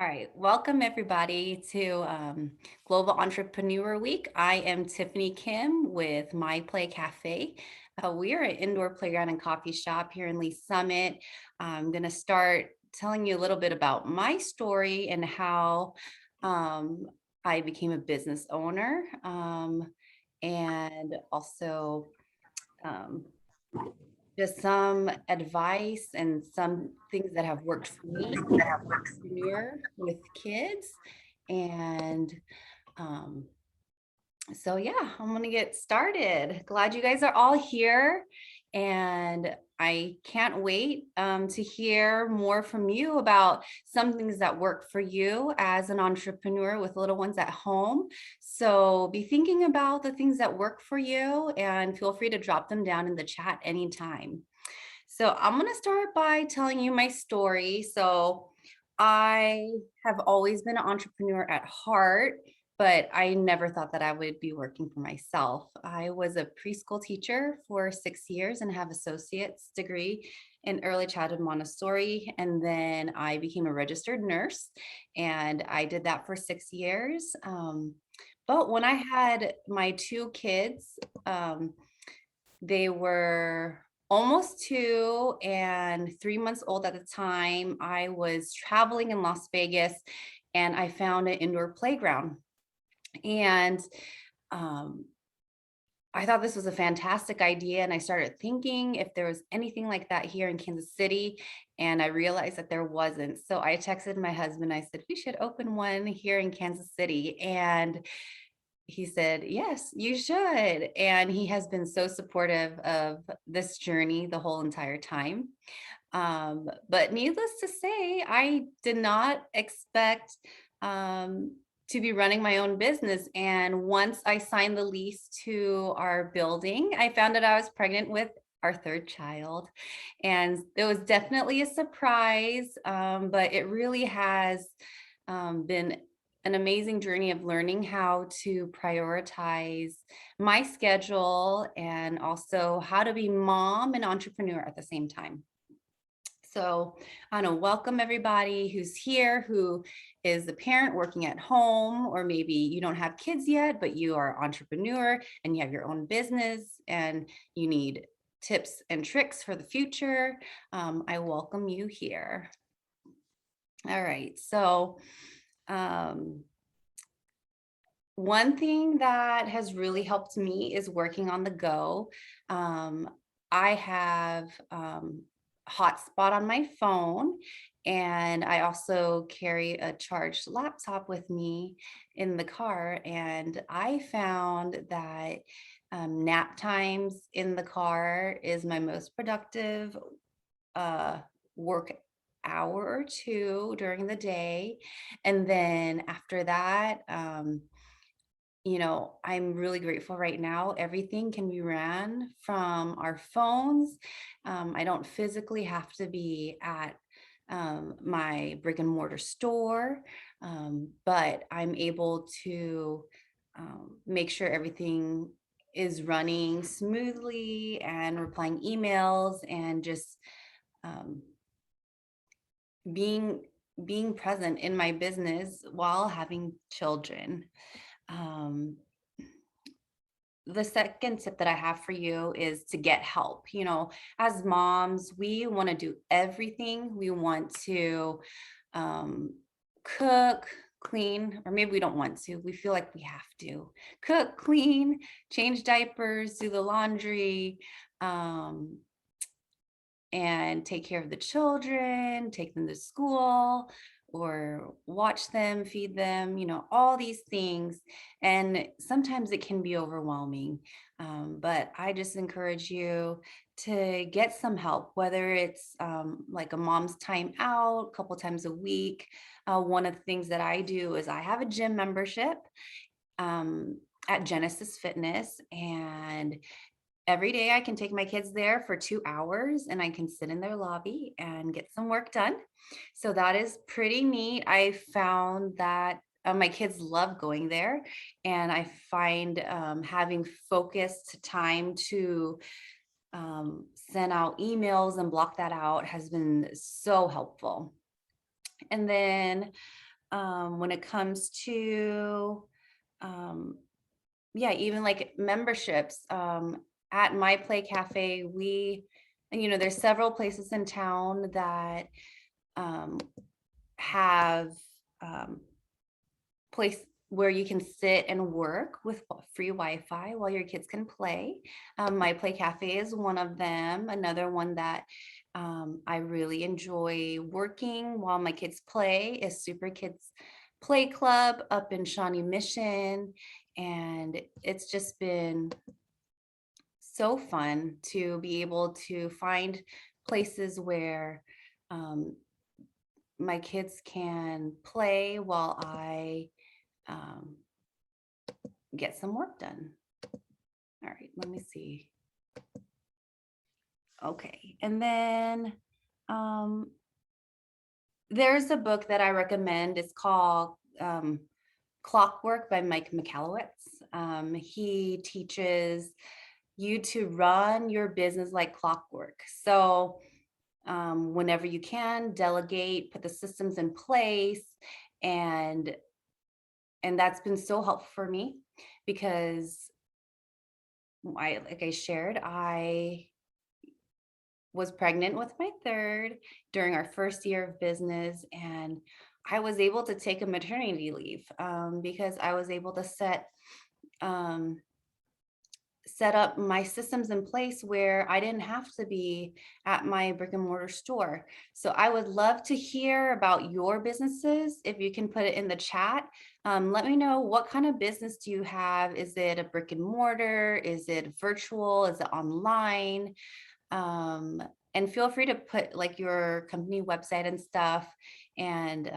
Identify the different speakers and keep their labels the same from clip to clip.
Speaker 1: All right, welcome everybody to Global Entrepreneur Week. I am Tiffany Kim with My Play Cafe. We are an indoor playground and coffee shop here in Lee Summit. I'm going to start telling you a little bit about my story and how I became a business owner, and also um, just some advice and some things that have worked for me as an entrepreneur with kids. And um, so, yeah, I'm going to get started. Glad you guys are all here. And I can't wait to hear more from you about some things that work for you as an entrepreneur with little ones at home. So be thinking about the things that work for you and feel free to drop them down in the chat anytime. So I'm going to start by telling you my story. So I have always been an entrepreneur at heart, but I never thought that I would be working for myself. I was a preschool teacher for 6 years and have associate's degree in early childhood Montessori. And then I became a registered nurse and I did that for 6 years. But when I had my two kids, they were almost 2 and 3 months old at the time. I was traveling in Las Vegas and I found an indoor playground. And um, I thought this was a fantastic idea. And I started thinking if there was anything like that here in Kansas City. And I realized that there wasn't. So I texted my husband. I said, we should open one here in Kansas City. And he said, yes, you should. And he has been so supportive of this journey the whole entire time. But needless to say, I did not expect to be running my own business. And once I signed the lease to our building, I found out I was pregnant with our third child. And it was definitely a surprise, but it really has been an amazing journey of learning how to prioritize my schedule and also how to be mom and entrepreneur at the same time. So I want to welcome everybody who's here, who is a parent working at home, or maybe you don't have kids yet, but you are an entrepreneur and you have your own business and you need tips and tricks for the future. I welcome you here. All right, so one thing that has really helped me is working on the go. I have hotspot on my phone, and I also carry a charged laptop with me in the car. And I found that nap times in the car is my most productive work hour or two during the day. And then after that, I'm really grateful right now. Everything can be ran from our phones. I don't physically have to be at my brick and mortar store, but I'm able to make sure everything is running smoothly and replying emails and just um, being being present in my business while having children. Um, the second tip that I have for you is to get help. As moms, we want to do everything. We want to um, cook, clean, or maybe we don't want to. We feel like we have to cook, clean, change diapers, do the laundry, and take care of the children, take them to school, or watch them, feed them, all these things. And sometimes it can be overwhelming. But I just encourage you to get some help, whether it's like a mom's time out, a couple times a week. One of the things that I do is I have a gym membership at Genesis Fitness, and every day I can take my kids there for 2 hours and I can sit in their lobby and get some work done. So that is pretty neat. I found that my kids love going there, and I find having focused time to send out emails and block that out has been so helpful. And then when it comes to, yeah, even like memberships, at My Play Cafe, there's several places in town that have place where you can sit and work with free Wi-Fi while your kids can play. My Play Cafe is one of them. Another one that I really enjoy working while my kids play is Super Kids Play Club up in Shawnee Mission. And it's just been so fun to be able to find places where my kids can play while I get some work done. All right, let me see. Okay, and then there's a book that I recommend. It's called Clockwork by Mike Michalowics. He teaches you to run your business like clockwork. So whenever you can, delegate, put the systems in place, and that's been so helpful for me because like I shared, I was pregnant with my third during our first year of business, and I was able to take a maternity leave because I was able to set up my systems in place where I didn't have to be at my brick and mortar store. So I would love to hear about your businesses. If you can put it in the chat, let me know, what kind of business do you have? Is it a brick and mortar? Is it virtual? Is it online? And feel free to put like your company website and stuff. And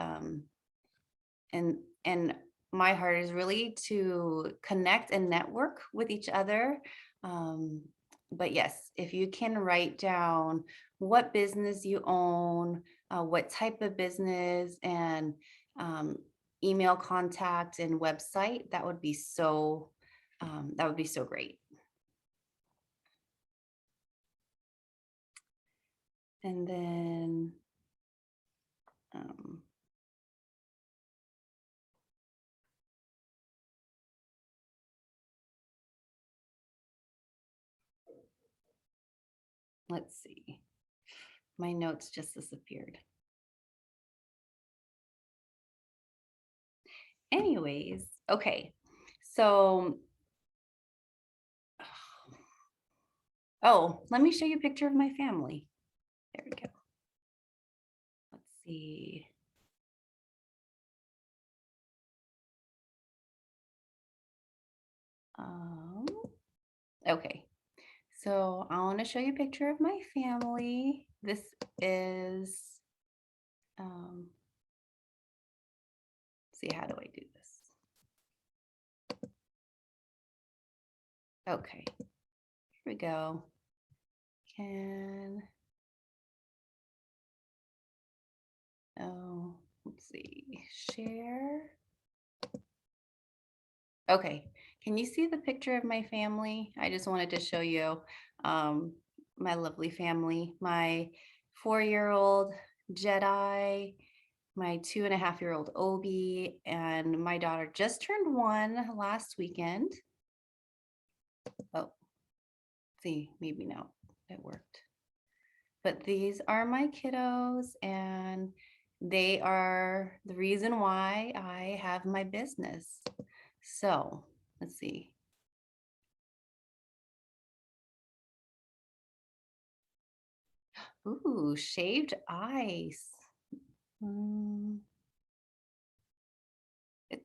Speaker 1: my heart is really to connect and network with each other. But yes, if you can write down what business you own, what type of business, and email contact and website, that would be so great. And then let's see, my notes just disappeared. Anyways, okay, so let me show you a picture of my family. There we go. Let's see. Okay, so I want to show you a picture of my family. This is, see, how do I do this? Okay, here we go. Let's see, share. Okay, can you see the picture of my family? I just wanted to show you my lovely family, my 4-year-old Jedi, my 2.5-year-old Obi, and my daughter just turned 1 last weekend. Oh, see, maybe now it worked. But these are my kiddos, and they are the reason why I have my business. So let's see. Ooh, shaved ice. It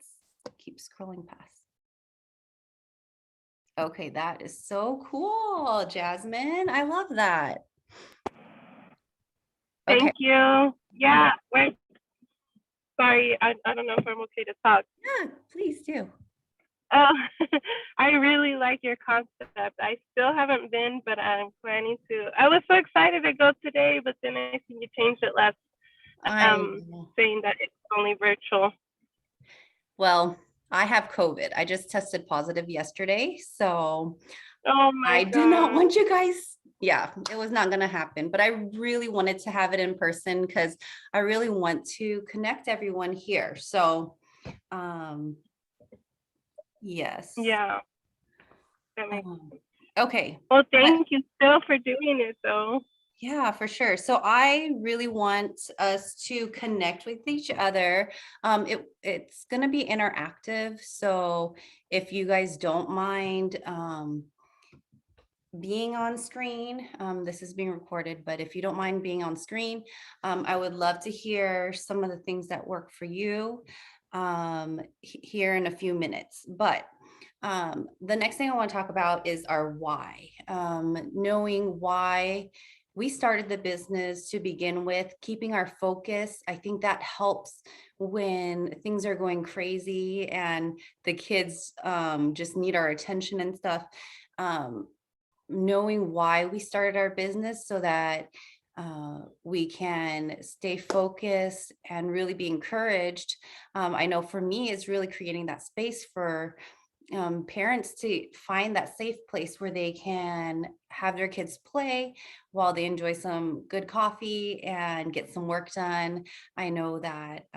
Speaker 1: keeps scrolling past. Okay, that is so cool, Jasmine. I love that. Okay.
Speaker 2: Thank you. Yeah, wait. Sorry, I don't know if I'm okay to talk.
Speaker 1: Yeah, please do.
Speaker 2: Oh, I really like your concept. I still haven't been, but I'm planning to. I was so excited to go today, but then I think you changed it last, saying that it's only virtual.
Speaker 1: Well, I have COVID. I just tested positive yesterday. So
Speaker 2: Oh my
Speaker 1: I did not
Speaker 2: God.
Speaker 1: want you guys. Yeah, it was not going to happen, but I really wanted to have it in person because I really want to connect everyone here. So, um, yes.
Speaker 2: Yeah, that makes
Speaker 1: Um, okay.
Speaker 2: Well,
Speaker 1: But
Speaker 2: thank you still for doing it though.
Speaker 1: yeah, for sure. So I really want us to connect with each other. It's going to be interactive. So if you guys don't mind, being on screen. This is being recorded, but if you don't mind being on screen, I would love to hear some of the things that work for you here in a few minutes. But the next thing I want to talk about is our why. Knowing why we started the business to begin with, keeping our focus. I think that helps when things are going crazy and the kids just need our attention and stuff. Um, Knowing why we started our business so that we can stay focused and really be encouraged. I know for me, it's really creating that space for parents to find that safe place where they can have their kids play while they enjoy some good coffee and get some work done. I know that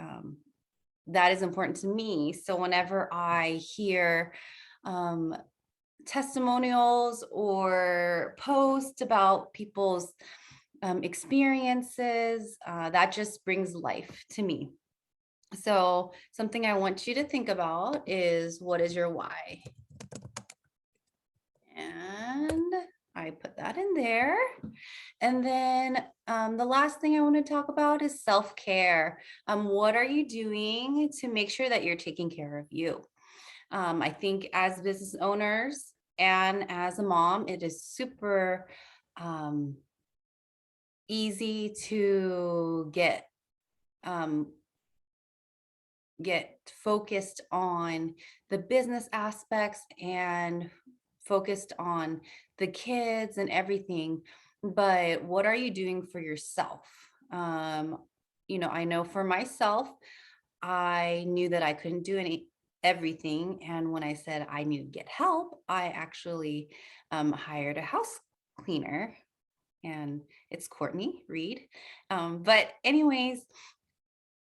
Speaker 1: that is important to me. So whenever I hear um, testimonials or posts about people's experiences, that just brings life to me. So something I want you to think about is, what is your why? And I put that in there. And then the last thing I want to talk about is self-care. What are you doing to make sure that you're taking care of you? I think as business owners and as a mom, it is super easy to um, get focused on the business aspects and focused on the kids and everything. But what are you doing for yourself? I know for myself, I knew that I couldn't do everything. And when I said I need to get help, I actually hired a house cleaner, and it's Courtney Reed. But anyways,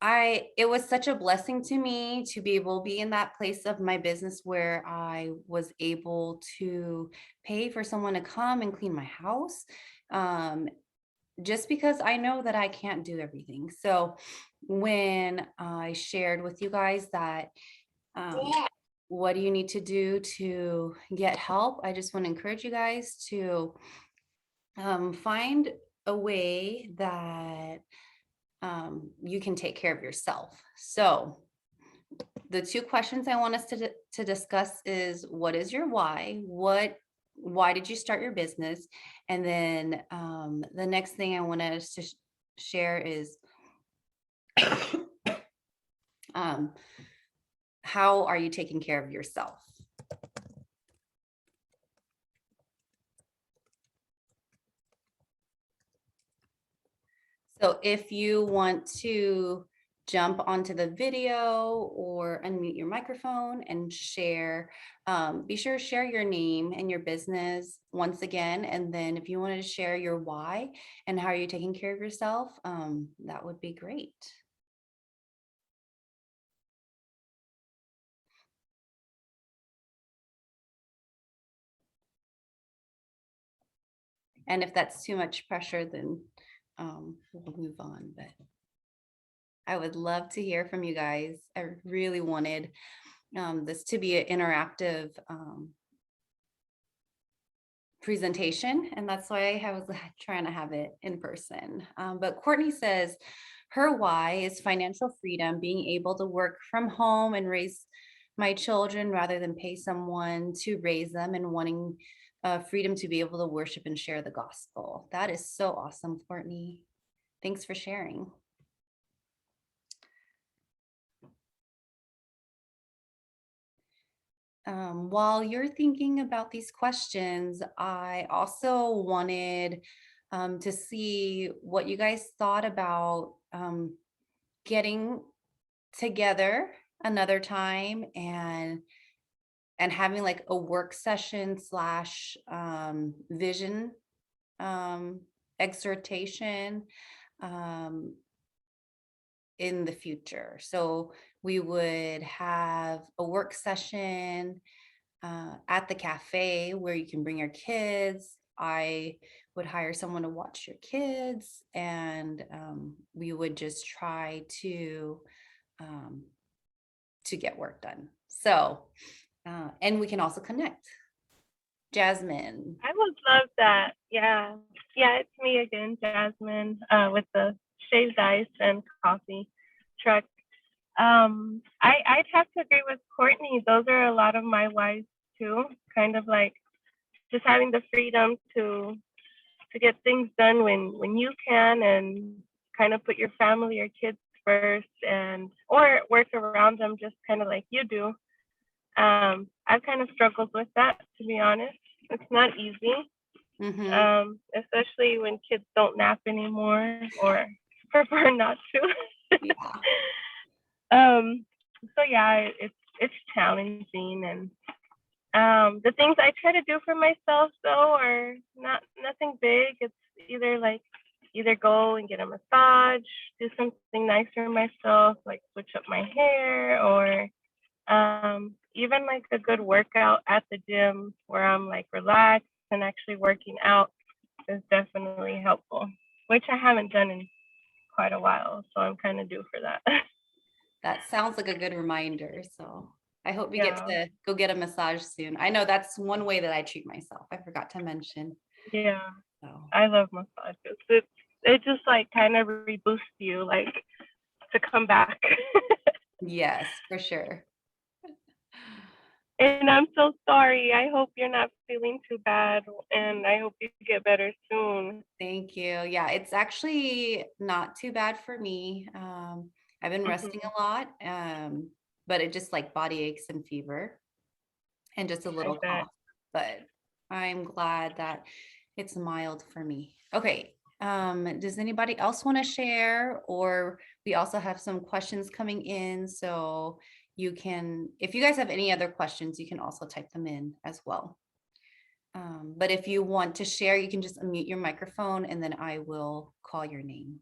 Speaker 1: it was such a blessing to me to be able to be in that place of my business where I was able to pay for someone to come and clean my house. Um, just because I know that I can't do everything. So when I shared with you guys that, what do you need to do to get help? I just want to encourage you guys to find a way that you can take care of yourself. So the two questions I want us to discuss is, what is your why? Why did you start your business? And then the next thing I want us to share is how are you taking care of yourself? So if you want to jump onto the video or unmute your microphone and share, be sure to share your name and your business once again. And then if you wanted to share your why and how are you taking care of yourself, that would be great. And if that's too much pressure, then we'll move on. But I would love to hear from you guys. I really wanted this to be an interactive presentation, and that's why I was trying to have it in person. But Courtney says her why is financial freedom, being able to work from home and raise my children rather than pay someone to raise them, and wanting freedom to be able to worship and share the gospel. That is so awesome, Courtney. Thanks for sharing. While you're thinking about these questions, I also wanted to see what you guys thought about getting together another time and and having like a work session slash vision exhortation um, in the future. So we would have a work session at the cafe where you can bring your kids. I would hire someone to watch your kids, and we would just try um, to get work done. So, and we can also connect. Jasmine.
Speaker 2: I would love that. Yeah. Yeah, it's me again, Jasmine, with the shaved ice and coffee truck. I'd have to agree with Courtney. Those are a lot of my whys too. Kind of like just having the freedom to get things done when you can, and kind of put your family or kids first, and or work around them just kind of like you do. I've kind of struggled with that, to be honest. It's not easy, especially when kids don't nap anymore or prefer not to.
Speaker 1: Yeah.
Speaker 2: So yeah, it's challenging, and the things I try to do for myself though are nothing big. It's either go and get a massage, do something nice for myself, like switch up my hair, or even like a good workout at the gym where I'm like relaxed and actually working out is definitely helpful, which I haven't done in quite a while. So I'm kind of due for that.
Speaker 1: That sounds like a good reminder. So I hope you get
Speaker 2: Yeah.
Speaker 1: to go get a massage soon. I know that's one way that I treat myself. I forgot to mention.
Speaker 2: Yeah.
Speaker 1: So
Speaker 2: I love massages. It just like kind of reboosts you like to come back.
Speaker 1: yes, for sure.
Speaker 2: And I'm so sorry. I hope you're not feeling too bad, and I hope you get better soon.
Speaker 1: Thank you. Yeah, it's actually not too bad for me. I've been resting
Speaker 2: Mhm.
Speaker 1: a lot, but it just like body aches and fever and just a
Speaker 2: I
Speaker 1: little
Speaker 2: bet.
Speaker 1: cough. But I'm glad that it's mild for me. Okay. Does anybody else want to share? Or we also have some questions coming in. So you can, if you guys have any other questions, you can also type them in as well. But if you want to share, you can just unmute your microphone and then I will call your name.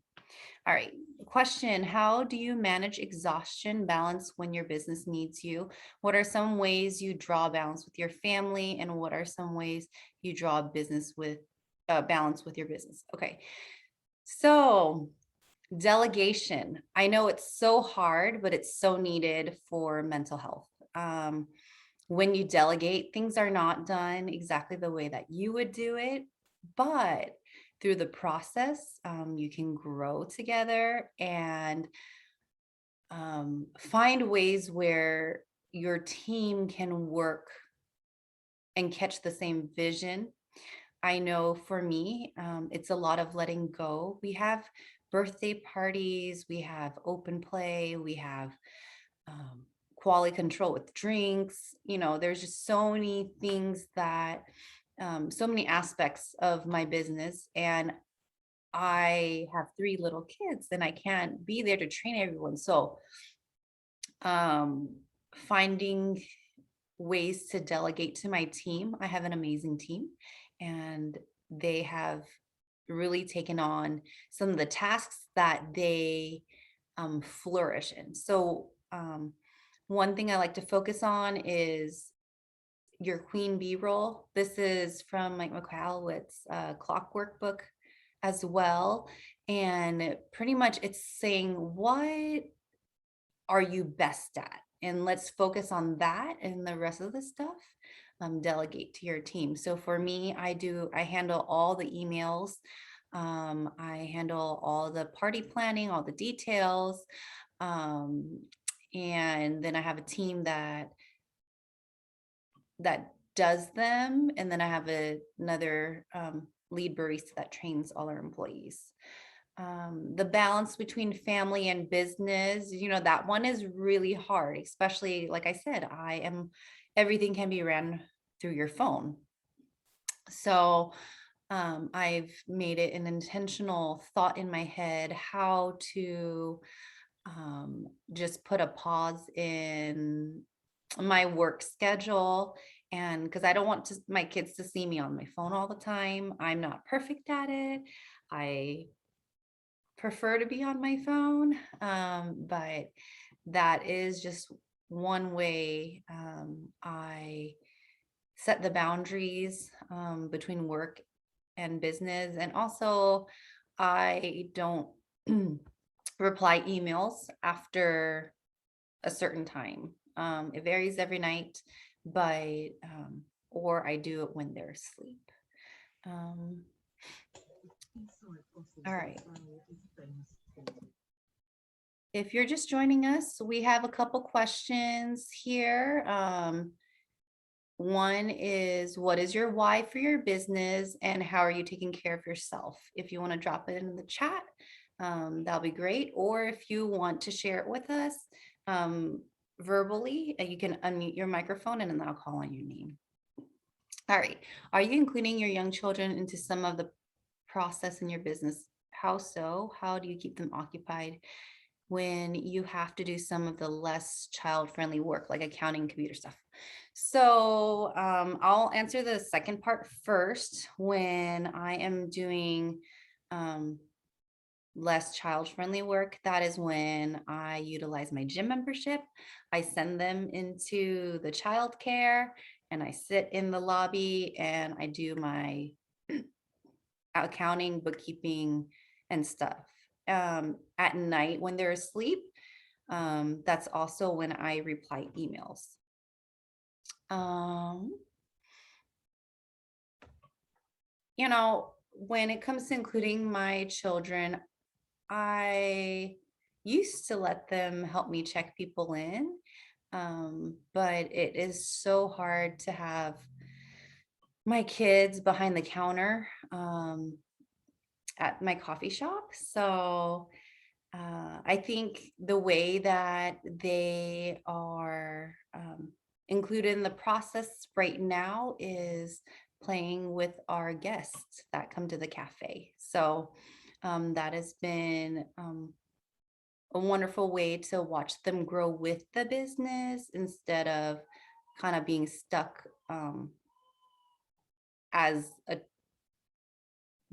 Speaker 1: All right. Question: how do you manage exhaustion balance when your business needs you? What are some ways you draw balance with your family? And what are some ways you draw business with balance with your business? Okay. So, delegation. I know it's so hard, but it's so needed for mental health. When you delegate, things are not done exactly the way that you would do it, but through the process, you can grow together and find ways where your team can work and catch the same vision. I know for me, it's a lot of letting go. We have birthday parties, we have open play, we have um, quality control with drinks. You know, there's just so many things that, so many aspects of my business. And I have 3 little kids and I can't be there to train everyone. So, finding ways to delegate to my team. I have an amazing team and they have really taken on some of the tasks that they flourish in. So, one thing I like to focus on is your queen bee role. This is from Mike Michalowics' Clockwork book as well. And pretty much it's saying, what are you best at? And let's focus on that, and the rest of the stuff delegate to your team. So for me, I handle all the emails. I handle all the party planning, all the details. Um, and then I have a team that does them. And then I have another lead barista that trains all our employees. The balance between family and business, that one is really hard, especially like I said, everything can be ran through your phone. So I've made it an intentional thought in my head how to just put a pause in my work schedule, and because I don't want my kids to see me on my phone all the time. I'm not perfect at it. I prefer to be on my phone, but that is just one way I set the boundaries between work and business. And also, I don't reply emails after a certain time. It varies every night, but or I do it when they're asleep. Um, all right. If you're just joining us, we have a couple questions here. One is, what is your why for your business, and how are you taking care of yourself? If you want to drop it in the chat, that'll be great. Or if you want to share it with us verbally, you can unmute your microphone and then I'll call on your name. All right. Are you including your young children into some of the process in your business? How so? How do you keep them occupied when you have to do some of the less child-friendly work, like accounting, computer stuff? So I'll answer the second part first. When I am doing less child-friendly work, that is when I utilize my gym membership. I send them into the childcare and I sit in the lobby and I do my accounting, bookkeeping, and stuff. At night when they're asleep, that's also when I reply emails. You know, when it comes to including my children, I used to let them help me check people in, but it is so hard to have my kids behind the counter at my coffee shop. So I think the way that they are included in the process right now is playing with our guests that come to the cafe. So that has been a wonderful way to watch them grow with the business instead of kind of being stuck as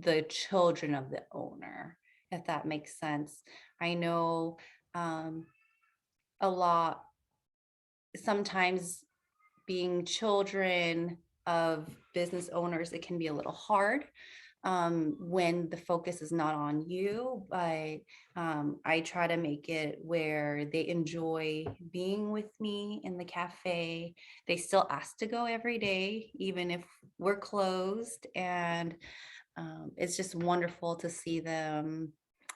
Speaker 1: the children of the owner, if that makes sense. I know a lot, sometimes being children of business owners, it can be a little hard when the focus is not on you, but I try to make it where they enjoy being with me in the cafe. They still ask to go every day, even if we're closed. And it's just wonderful to see them.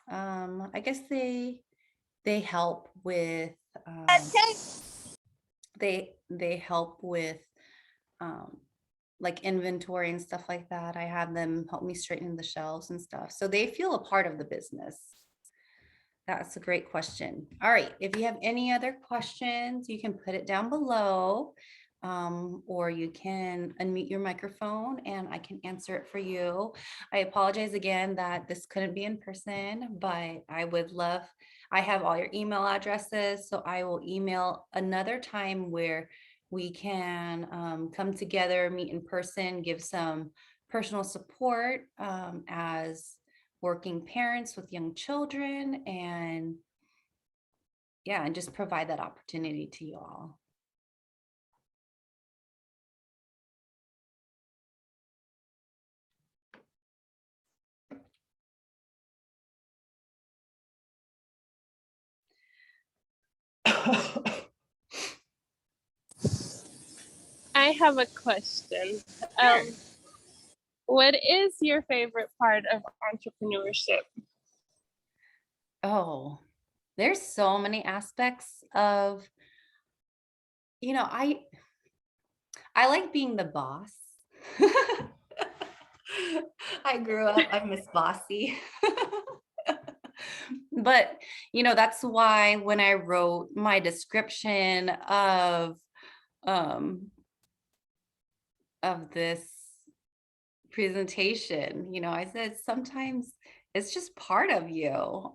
Speaker 1: I guess they help with they help with like inventory and stuff like that. I have them help me straighten the shelves and stuff, so they feel a part of the business. That's a great question. All right, if you have any other questions, you can put it down below, or you can unmute your microphone and I can answer it for you. I apologize again that this couldn't be in person, but I would love, I have all your email addresses, so I will email another time where we can come together, meet in person, give some personal support as working parents with young children, and yeah, and just provide that opportunity to you all.
Speaker 2: I have a question. What is your favorite part of entrepreneurship?
Speaker 1: Oh, there's so many aspects of, you know, I like being the boss. I grew up, I'm Miss Bossy. But, you know, that's why when I wrote my description of this presentation, you know, I said sometimes it's just part of you.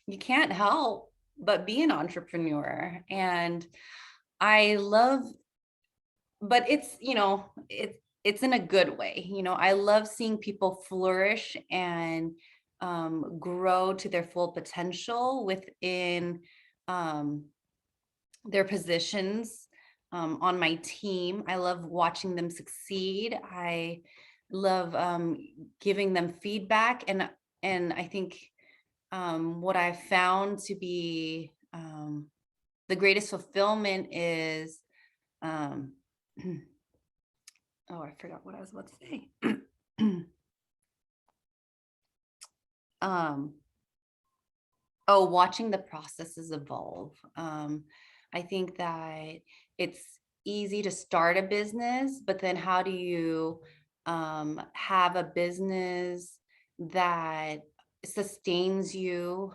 Speaker 1: You can't help but be an entrepreneur. And I love, but it's, it's in a good way. I love seeing people flourish and grow to their full potential within um, their positions on my team. I love watching them succeed. I love giving them feedback, and I think what I've found to be the greatest fulfillment is um, oh, I forgot what I was about to say. um, oh, watching the processes evolve. I think that it's easy to start a business, but then how do you have a business that sustains you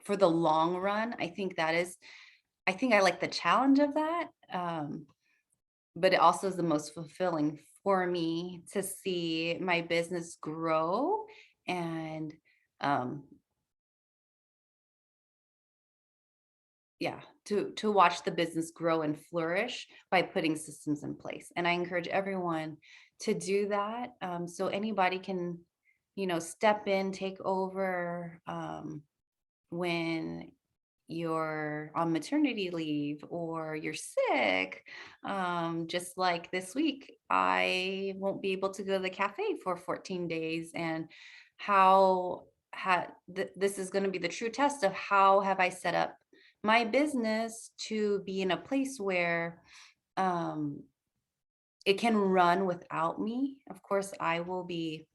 Speaker 1: for the long run? I think I like the challenge of that. But it also is the most fulfilling for me to see my business grow and um, yeah, to watch the business grow and flourish by putting systems in place. And I encourage everyone to do that. So anybody can, step in, take over when you're on maternity leave or you're sick. Just like this week, I won't be able to go to the cafe for 14 days. And this is going to be the true test of how have I set up my business to be in a place where um, it can run without me. Of course, I will be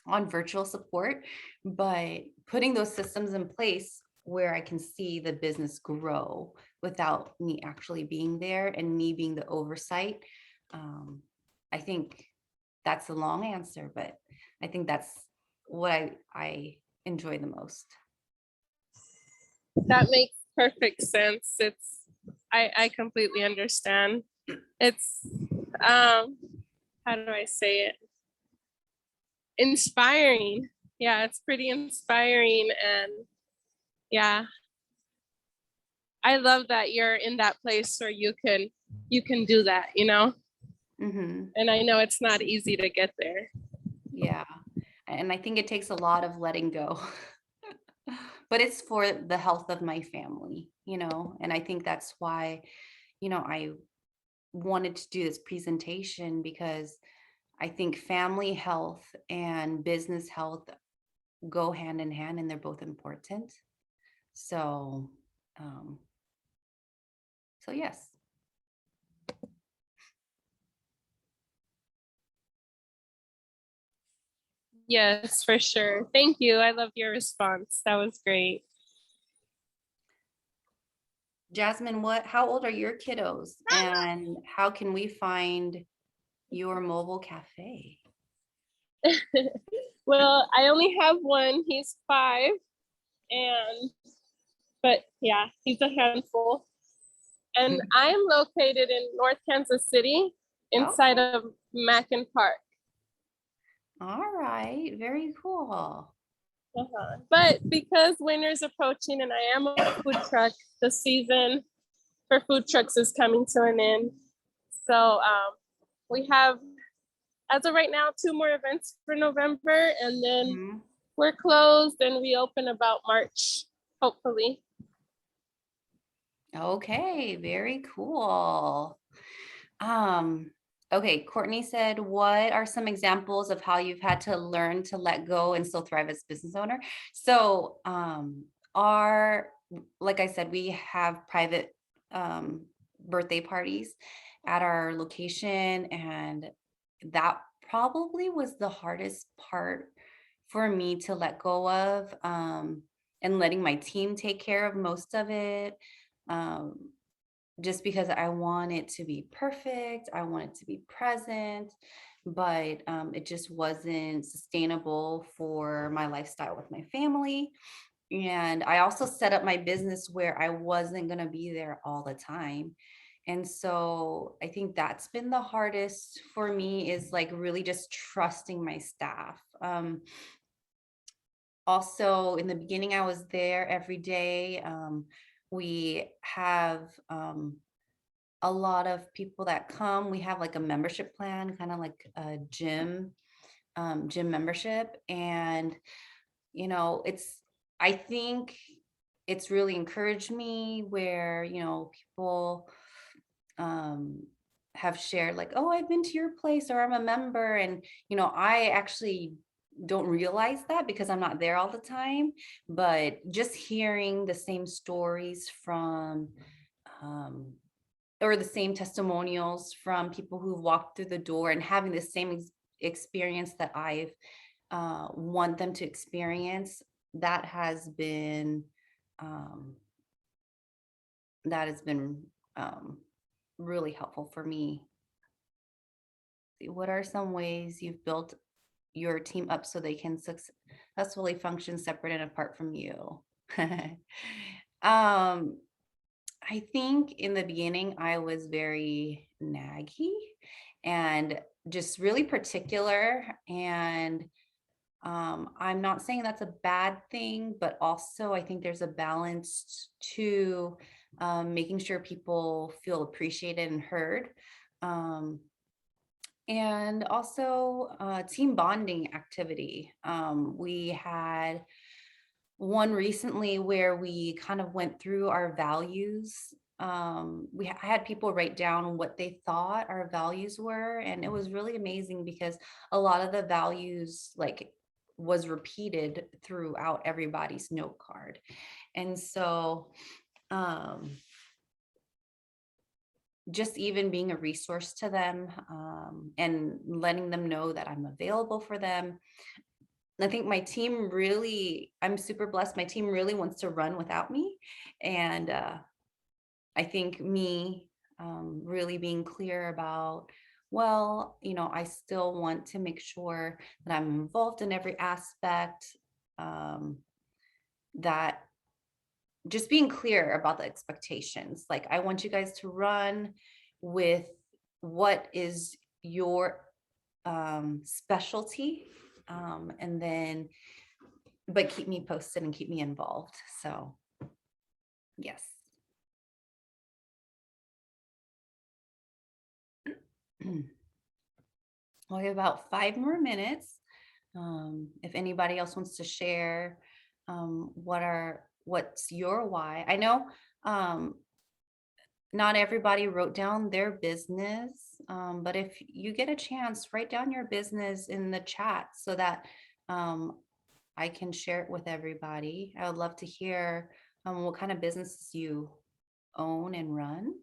Speaker 1: on virtual support, but putting those systems in place where I can see the business grow without me actually being there and me being the oversight. I think that's a long answer, but I think that's what I enjoy the most.
Speaker 2: That makes perfect sense. I completely understand. It's how do I say it? Inspiring. Yeah, it's pretty inspiring. And yeah, I love that you're in that place where you can do that,
Speaker 1: Mm-hmm.
Speaker 2: And I know it's not easy to get there.
Speaker 1: Yeah. And I think it takes a lot of letting go. But it's for the health of my family, and I think that's why, I wanted to do this presentation, because I think family health and business health go hand in hand, and they're both important. So, um, so yes.
Speaker 2: Yes, for sure. Thank you. I love your response. That was great.
Speaker 1: Jasmine, how old are your kiddos, and how can we find your mobile cafe?
Speaker 2: Well, I only have one. He's 5, but yeah, he's a handful. And I'm located in North Kansas City, inside of Mackin Park.
Speaker 1: All right, very cool.
Speaker 2: But because winter's approaching and I am a food truck, the season for food trucks is coming to an end. So we have, as of right now, 2 more events for November, and then we're closed and we open about March, hopefully.
Speaker 1: Okay, very cool. Okay, Courtney said, what are some examples of how you've had to learn to let go and still thrive as a business owner? So like I said, we have private birthday parties at our location, and that probably was the hardest part for me to let go of, and letting my team take care of most of it. Just because I want it to be perfect, I want it to be present, but it just wasn't sustainable for my lifestyle with my family. And I also set up my business where I wasn't going to be there all the time. And so I think that's been the hardest for me, is like really just trusting my staff. Also, in the beginning, I was there every day, We have a lot of people that come. We have like a membership plan, kind of like a gym membership. And, I think it's really encouraged me where, people um, have shared like, oh, I've been to your place or I'm a member. And, I actually don't realize that because I'm not there all the time. But just hearing the same stories from, um, or the same testimonials from people who've walked through the door and having the same experience that I've want them to experience, that has been um, that has been um, really helpful for me. What are some ways you've built your team up so they can successfully function separate and apart from you? um, I think in the beginning, I was very naggy and just really particular. And I'm not saying that's a bad thing, but also I think there's a balance to making sure people feel appreciated and heard. Um, and also team bonding activity. We had one recently where we kind of went through our values. I had people write down what they thought our values were, and it was really amazing because a lot of the values like was repeated throughout everybody's note card. And so um just even being a resource to them, and letting them know that I'm available for them. I think my team really, I'm super blessed. My team really wants to run without me. And I think me really being clear about, well, I still want to make sure that I'm involved in every aspect, um, that just being clear about the expectations. Like, I want you guys to run with what is your specialty. And then but keep me posted and keep me involved. So, yes. We have about 5 more minutes. If anybody else wants to share, what's your why? I know um, not everybody wrote down their business, but if you get a chance, write down your business in the chat so that um, I can share it with everybody. I would love to hear what kind of businesses you own and run.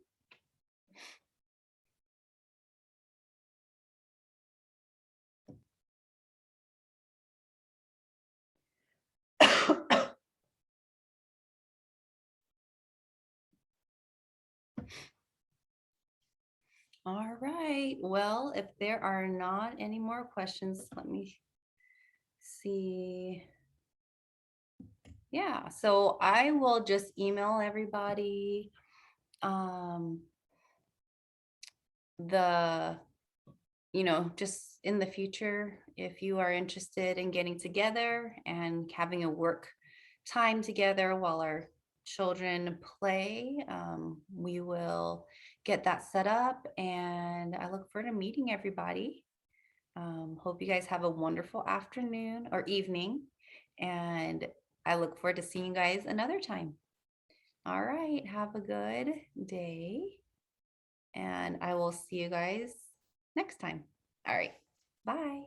Speaker 1: All right. Well, if there are not any more questions, let me see. Yeah, so I will just email everybody um the just in the future, if you are interested in getting together and having a work time together while our children play, we will get that set up. And I look forward to meeting everybody. Hope you guys have a wonderful afternoon or evening. And I look forward to seeing you guys another time. All right. Have a good day. And I will see you guys next time. All right. Bye.